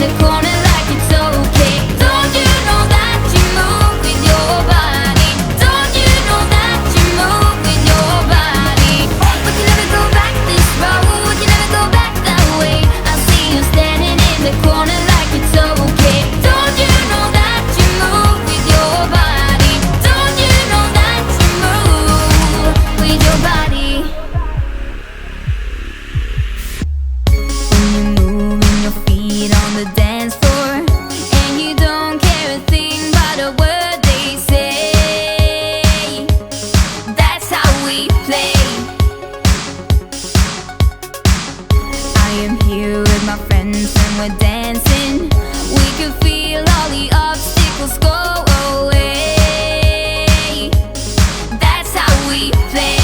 the corner like it's okay. Don't you know that you move with your body? Don't you know that you move with your body? We can never go back this road, we can never go back that way. I see you standing in the corner like it's okay. Don't you know that you move with your body? Don't you know that you move with your body? When you're moving your feet on the dance floor, and you don't care a thing about a word they say, that's how we play. I am here with my friends and we're dancing. We can feel all the obstacles go away. That's how we play.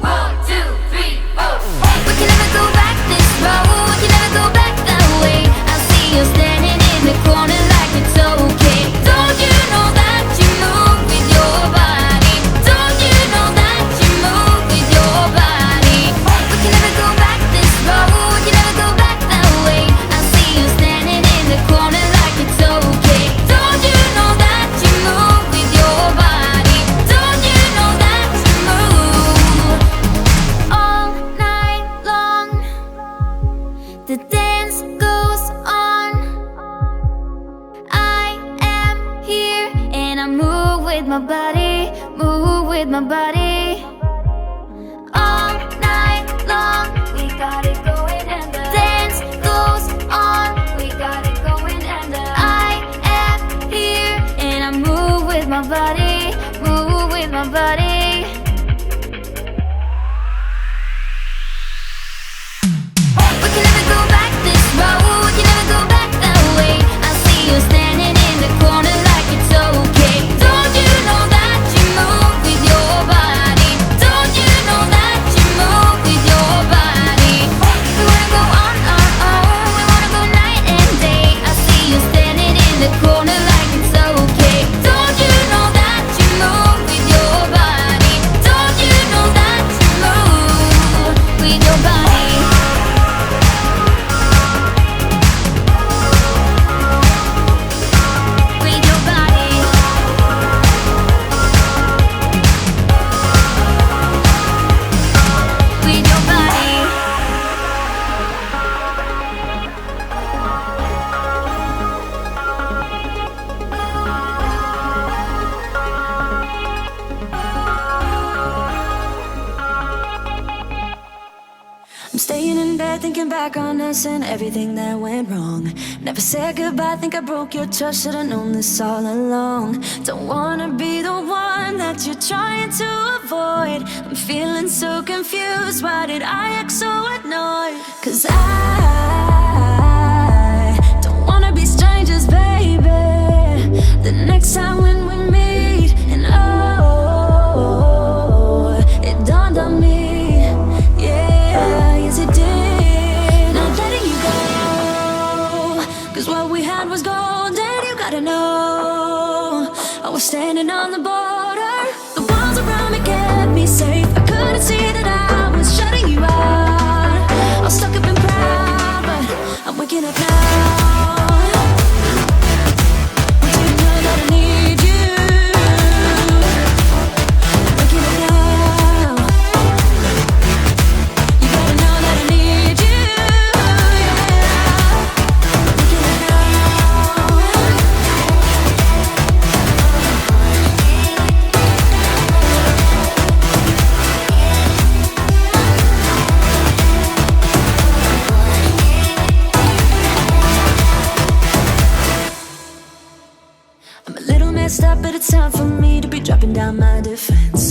1, 2, 3, 4. We can never go back this road, we can never go back that way. I see you standing in the corner like it's okay. Don't you know that you move with your body? Don't you know that you move with your body? We can never go back this road, we can never go back that way. I see you standing in the corner like it's okay. Don't you know that you move with your body? Don't you know that you move all night long? The dance goes on. I am here and I move with my body, move with my body. All night long, we got it going and the dance goes on. We got it going and the I am here and I move with my body, move with my body. We can never go back this road, we can never go back that way. I see you standing in the corner like it's okay. Don't you know that you move with your body? Don't you know that you move with your body? We wanna go on, we wanna go night and day. I see you standing in the corner like it's okay. Don't you know that you move with your body? Don't you know that you move with your body? With your body. With your body. I'm staying in bed thinking back on us and everything that went wrong. Never said goodbye, think I broke your trust. Should've known this all along. Don't wanna be the one that you're trying to avoid. I'm feeling so confused, why did I act so annoyed? 'Cause I don't wanna be strangers, baby. The next time when we meet, and oh, it dawned on me. Yeah, yes it did. Not letting you go, 'cause what we had was gold. And you gotta know, I was standing on the border. The walls around me kept me safe. I couldn't see that I was shutting you out. I was stuck up in pride, but I'm waking up now. Do you know that I need you? Waking up now. You gotta know that I need you. Waking up now. I'm a little messed up, but it's time for me to be dropping down my defense.